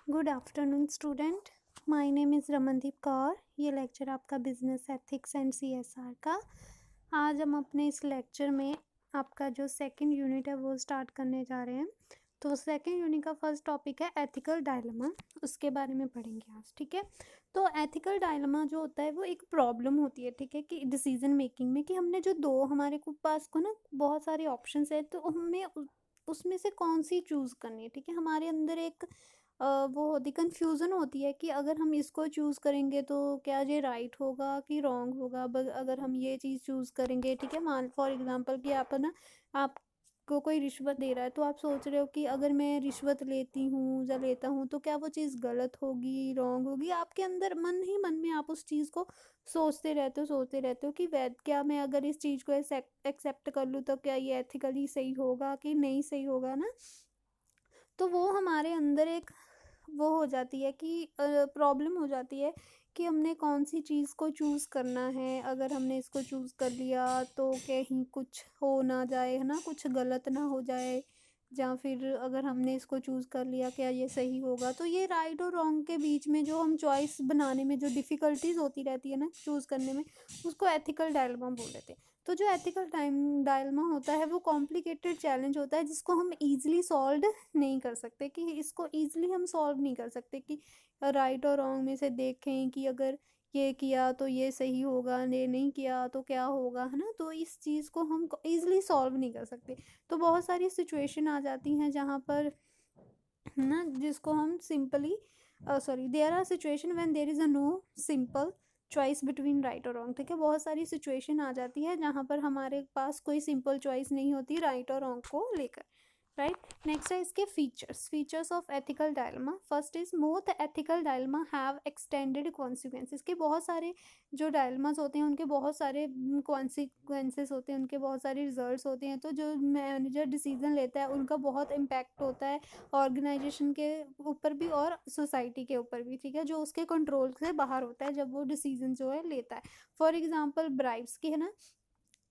Good afternoon student. My name is Ramandeep Kaur. ये lecture आपका business ethics and CSR का। आज हम अपने इस लेक्चर में आपका जो सेकंड यूनिट है वो स्टार्ट करने जा रहे हैं। तो सेकंड यूनिट का फर्स्ट टॉपिक है एथिकल डायलेमा, उसके बारे में पढ़ेंगे आज। ठीक है, तो एथिकल डायलेमा जो होता है वो एक प्रॉब्लम होती है, ठीक है, कि डिसीजन मेकिंग में, कि हमने जो दो हमारे को पास को ना बहुत सारे ऑप्शंस है, तो हमें उसमें से कौन सी चूज़ करनी है। ठीक है, हमारे अंदर एक वो होती कन्फ्यूज़न होती है कि अगर हम इसको चूज़ करेंगे तो क्या ये राइट होगा कि रॉन्ग होगा। अगर हम ये चीज़ चूज़ करेंगे, ठीक है, मान फॉर एग्जांपल कि आप ना, आपको कोई रिश्वत दे रहा है, तो आप सोच रहे हो कि अगर मैं रिश्वत लेती हूँ या लेता हूँ तो क्या वो चीज़ गलत होगी, रॉन्ग होगी। आपके अंदर मन ही मन में आप उस चीज़ को सोचते रहते हो कि वैध क्या मैं अगर इस चीज़ को एक्सेप्ट कर लूँ तो क्या ये एथिकली सही होगा कि नहीं सही होगा ना। तो वो हमारे अंदर एक वो हो जाती है कि प्रॉब्लम हो जाती है कि हमने कौन सी चीज़ को चूज़ करना है। अगर हमने इसको चूज़ कर लिया तो कहीं कुछ हो ना जाए, है ना, कुछ गलत ना हो जाए। या फिर अगर हमने इसको चूज़ कर लिया क्या ये सही होगा। तो ये राइट और रॉन्ग के बीच में जो हम चॉइस बनाने में जो डिफ़िकल्टीज होती रहती है ना चूज़ करने में, उसको एथिकल डायलेमा बोल देते हैं। तो जो एथिकल डायलेमा होता है वो कॉम्प्लिकेटेड चैलेंज होता है जिसको हम ईजिली सॉल्व नहीं कर सकते, कि इसको ईजिली हम सॉल्व नहीं कर सकते कि राइट और रॉन्ग में से देखें कि अगर ये किया तो ये सही होगा, ये नहीं किया तो क्या होगा, है ना। तो इस चीज़ को हम ईजिली सॉल्व नहीं कर सकते। तो बहुत सारी सिचुएशन आ जाती हैं जहाँ पर, है ना, जिसको हम simply sorry there are situation when there is a no simple choice between right और रॉन्ग। ठीक है, बहुत सारी सिचुएशन आ जाती है जहाँ पर हमारे पास कोई सिंपल चॉइस नहीं होती राइट और रॉन्ग को लेकर। राइट, नेक्स्ट है इसके features of ethical dilemma. First is most ethical dilemma have extended consequences. के बहुत सारे जो डायलेमास होते हैं उनके बहुत सारे कॉन्सिक्वेंसेस होते हैं, उनके बहुत सारे रिजल्ट्स होते हैं। तो जो मैनेजर डिसीजन लेता है उनका बहुत इम्पैक्ट होता है ऑर्गेनाइजेशन के ऊपर भी और सोसाइटी के ऊपर भी। ठीक है, जो उसके कंट्रोल से बाहर होता है जब वो डिसीजन जो है लेता है। फॉर एग्जाम्पल ब्राइब्स की, है ना,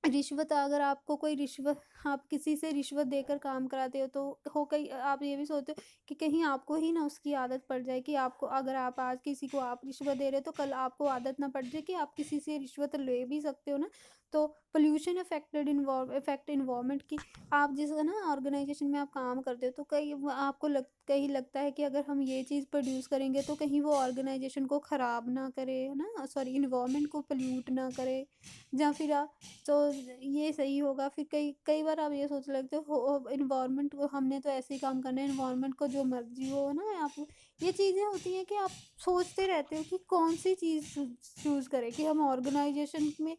रिश्वत। अगर आपको कोई रिश्वत, आप किसी से रिश्वत देकर काम कराते हो तो हो कई आप ये भी सोचते हो कि कहीं आपको ही ना उसकी आदत पड़ जाए, कि आपको अगर आप आज किसी को आप रिश्वत दे रहे हो तो कल आपको आदत ना पड़ जाए कि आप किसी से रिश्वत ले भी सकते हो ना। तो पोल्यूशन इफेक्ट इन्वायरमेंट की, आप जिस ना ऑर्गेनाइजेशन में आप काम करते हो तो आपको कहीं लगता है कि अगर हम ये चीज़ प्रोड्यूस करेंगे तो कहीं वो ऑर्गेनाइजेशन को ख़राब ना करे, है ना, सॉरी इन्वायरमेंट को पोल्यूट ना करे। या फिर तो ये सही होगा। फिर कई कई बार आप ये सोच लगते हो इन्वायरमेंट को हमने तो ऐसे ही काम करना है, इन्वायरमेंट को जो मर्जी हो ना। आप ये चीज़ें होती हैं कि आप सोचते रहते हो कि कौन सी चीज़ चूज़ करें, कि हम ऑर्गेनाइजेशन में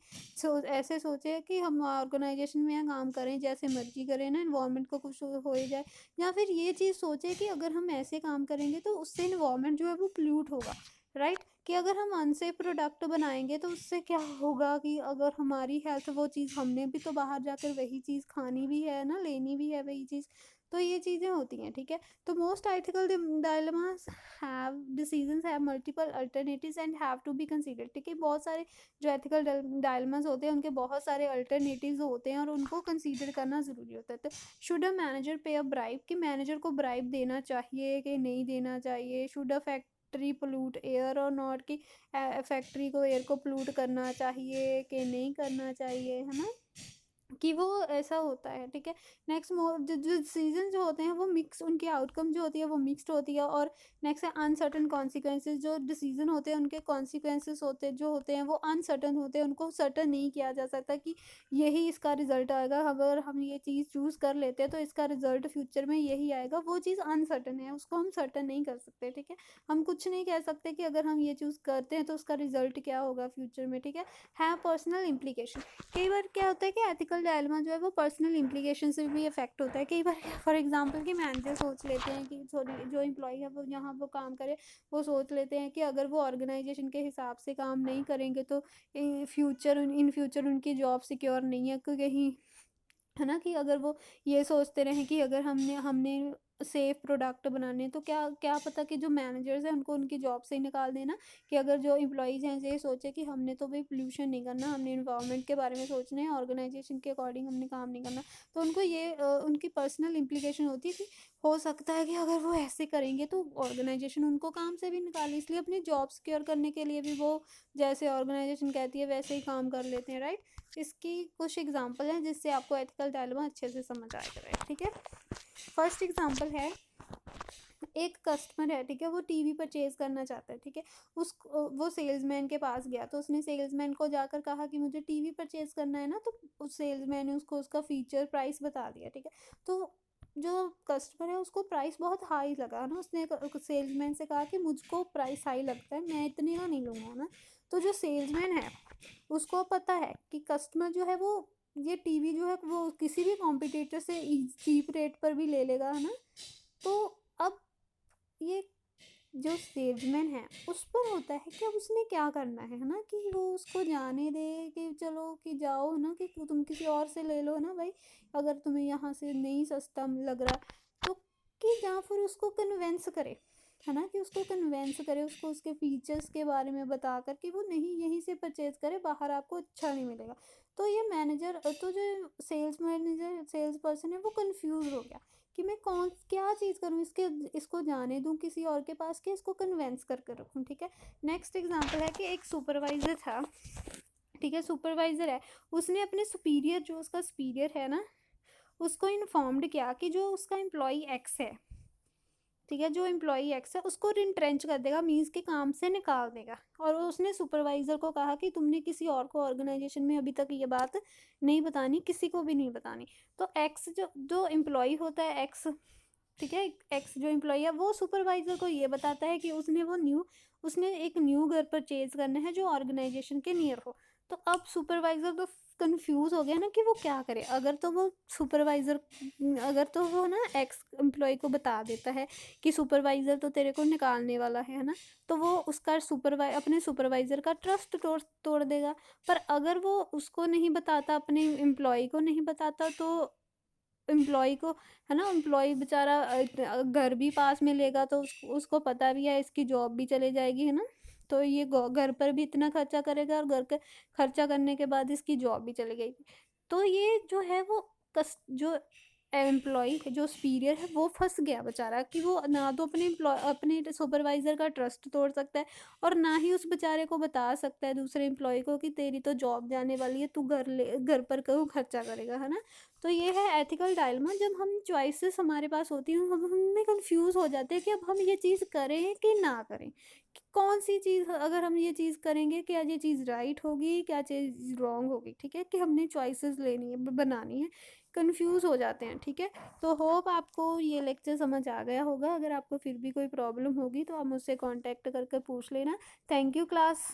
ऐसे सोचे कि हम ऑर्गेनाइजेशन में काम करें जैसे मर्जी करें ना, इन्वायरमेंट को कुछ हो ही जाए। या फिर ये चीज़ सोचे कि अगर हम ऐसे काम करेंगे तो उससे इन्वायरमेंट जो है वो पोल्यूट होगा। राइट, कि अगर हम अनसेफ प्रोडक्ट बनाएंगे तो उससे क्या होगा कि अगर हमारी हेल्थ, वो चीज़ हमने भी तो बाहर जाकर वही चीज़ खानी भी है ना, लेनी भी है वही चीज़। तो ये चीज़ें होती हैं। ठीक है, तो most ethical dilemmas have decisions have multiple alternatives and have to be considered. ठीक है, बहुत सारे जो एथिकल डायलेमास होते हैं उनके बहुत सारे अल्टरनेटिव्स होते हैं और उनको कंसीडर करना ज़रूरी होता है। तो शुड अ मैनेजर पे अ ब्राइब, कि मैनेजर को ब्राइब देना चाहिए कि नहीं देना चाहिए। Should a factory pollute air और नॉट, कि फैक्ट्री को एयर को पोल्यूट करना चाहिए कि नहीं करना चाहिए, है ना, कि वो ऐसा होता है। ठीक है, नेक्स्ट जो डिसीजन जो होते हैं वो मिक्स, उनकी आउटकम जो होती है वो मिक्स्ड होती है। और नेक्स्ट है अनसर्टन कॉन्सिक्वेंसेज। जो डिसीजन होते हैं उनके कॉन्सिक्वेंसेज होते हैं वो अनसर्टन होते हैं, उनको सर्टन नहीं किया जा सकता कि यही इसका रिजल्ट आएगा। अगर हम ये चीज़ चूज़ कर लेते हैं तो इसका रिजल्ट फ्यूचर में यही आएगा। वो चीज़ अनसर्टन है, उसको हम सर्टन नहीं कर सकते। ठीक है, हम कुछ नहीं कह सकते कि अगर हम ये चूज़ करते हैं तो उसका रिजल्ट क्या होगा फ्यूचर में। ठीक है पर्सनल इम्प्लीकेशन। कई बार क्या होता है कि एथिकल डायलेमा जो है वो पर्सनल इम्प्लीकेशन से भी इफेक्ट होता है। कई बार फॉर एग्जांपल कि मैनेजर सोच लेते हैं कि सॉरी जो एम्प्लॉय है वो यहाँ वो काम करे, वो सोच लेते हैं कि अगर वो ऑर्गेनाइजेशन के हिसाब से काम नहीं करेंगे तो इन फ्यूचर उनकी जॉब सिक्योर नहीं है। कहीं, है ना, कि अगर वो ये सोचते रहें कि अगर हमने हमने सेफ प्रोडक्ट बनाने, तो क्या क्या पता कि जो मैनेजर्स हैं उनको उनकी जॉब से ही निकाल देना। कि अगर जो एम्प्लॉयज़ हैं ये सोचे कि हमने तो भाई पोल्यूशन नहीं करना, हमने इन्वायरमेंट के बारे में सोचना है, ऑर्गेनाइजेशन के अकॉर्डिंग हमने काम नहीं करना, तो उनको ये उनकी पर्सनल इम्प्लीकेशन होती है कि हो सकता है कि अगर वो ऐसे करेंगे तो ऑर्गेनाइजेशन उनको काम से भी निकाले, इसलिए अपनी जॉब सिक्योर करने के लिए भी वो जैसे ऑर्गेनाइजेशन कहती है वैसे ही काम कर लेते हैं, राइट। इसकी कुछ एग्जांपल हैं जिससे आपको एथिकल डायलेमा अच्छे से समझ आएगा, राइट। ठीक है, फर्स्ट एग्जांपल है, एक कस्टमर है, ठीक है, वो टीवी परचेज करना चाहता है, ठीक है। उस वो सेल्समैन के पास गया, तो उसने सेल्समैन को जाकर कहा कि मुझे टीवी परचेज करना है ना, तो उस सेल्समैन ने उसको उसका फीचर प्राइस बता दिया, ठीक है। तो जो कस्टमर है उसको प्राइस बहुत हाई लगा ना, उसने सेल्समैन से कहा कि मुझको प्राइस हाई लगता है, मैं इतने का नहीं लूँगा ना। तो जो सेल्समैन है उसको पता है कि कस्टमर जो है वो ये टीवी जो है वो किसी भी कॉम्पिटिटर से चीप रेट पर भी ले लेगा, है ना। तो अब ये जो सेल्समैन है उस पर होता है कि अब उसने क्या करना है ना, कि वो उसको जाने दे कि चलो कि जाओ ना, कि तुम किसी और से ले लो ना भाई, अगर तुम्हें यहाँ से नहीं सस्ता लग रहा, तो कि या फिर उसको कन्वेंस करे, है ना, कि उसको कन्वेंस करे, उसको उसके फीचर्स के बारे में बता कर कि वो नहीं यहीं से परचेज करे, बाहर आपको अच्छा नहीं मिलेगा। तो ये मैनेजर, तो जो सेल्स मैनेजर सेल्स पर्सन है वो कंफ्यूज हो गया कि मैं कौन क्या चीज़ करूँ, इसको जाने दूँ किसी और के पास कि इसको कन्वेंस कर रखूँ, ठीक है। नेक्स्ट एग्जांपल है कि एक सुपरवाइज़र था, ठीक है, सुपरवाइज़र है, उसने अपने सुपीरियर, जो उसका सुपीरियर है ना, उसको इन्फॉर्म्ड किया कि जो उसका एम्प्लॉई एक्स है, ठीक है, जो एम्प्लॉई एक्स है उसको रिंट्रेंच कर देगा, मीन्स के काम से निकाल देगा। और उसने सुपरवाइज़र को कहा कि तुमने किसी और को ऑर्गेनाइजेशन में अभी तक ये बात नहीं बतानी, किसी को भी नहीं बतानी। तो एक्स जो जो एम्प्लॉई होता है एक्स, ठीक है, एक्स जो एम्प्लॉई है वो सुपरवाइज़र को ये बताता है कि उसने एक न्यू घर परचेज करना है जो ऑर्गेनाइजेशन के नियर हो। तो अब सुपरवाइज़र तो कंफ्यूज हो गया ना कि वो क्या करे। अगर तो वो ना एक्स एम्प्लॉय को बता देता है कि सुपरवाइज़र तो तेरे को निकालने वाला है ना, तो वो उसका अपने सुपरवाइज़र का ट्रस्ट तोड़ देगा। पर अगर वो उसको नहीं बताता, अपने एम्प्लॉय को नहीं बताता, तो एम्प्लॉय को, है ना, एम्प्लॉय बेचारा घर भी पास में लेगा तो उसको पता भी है इसकी जॉब भी चले जाएगी, है ना। तो ये घर पर भी इतना खर्चा करेगा और घर के खर्चा करने के बाद इसकी जॉब भी चली गई। तो ये जो है वो जो एम्प्लॉय जो सुपीरियर है वो फंस गया बेचारा, कि वो ना तो अपने सुपरवाइज़र का ट्रस्ट तोड़ सकता है और ना ही उस बेचारे को बता सकता है दूसरे एम्प्लॉय को कि तेरी तो जॉब जाने वाली है, तू घर पर क्यों खर्चा करेगा, है ना। तो ये है एथिकल डायलेमा, जब हम चॉइसेस हमारे पास होती हैं हम हमें कंफ्यूज हो जाते हैं कि अब हम ये चीज़ करें कि ना करें, कि कौन सी चीज़, अगर हम ये चीज़ करेंगे क्या ये चीज़ राइट होगी, क्या चीज़ रॉन्ग होगी, ठीक है, कि हमने चॉइसेस लेनी है, बनानी है, कंफ्यूज हो जाते हैं, ठीक है। तो होप आपको ये लेक्चर समझ आ गया होगा। अगर आपको फिर भी कोई प्रॉब्लम होगी तो आप मुझसे कांटेक्ट करके पूछ लेना। Thank you class.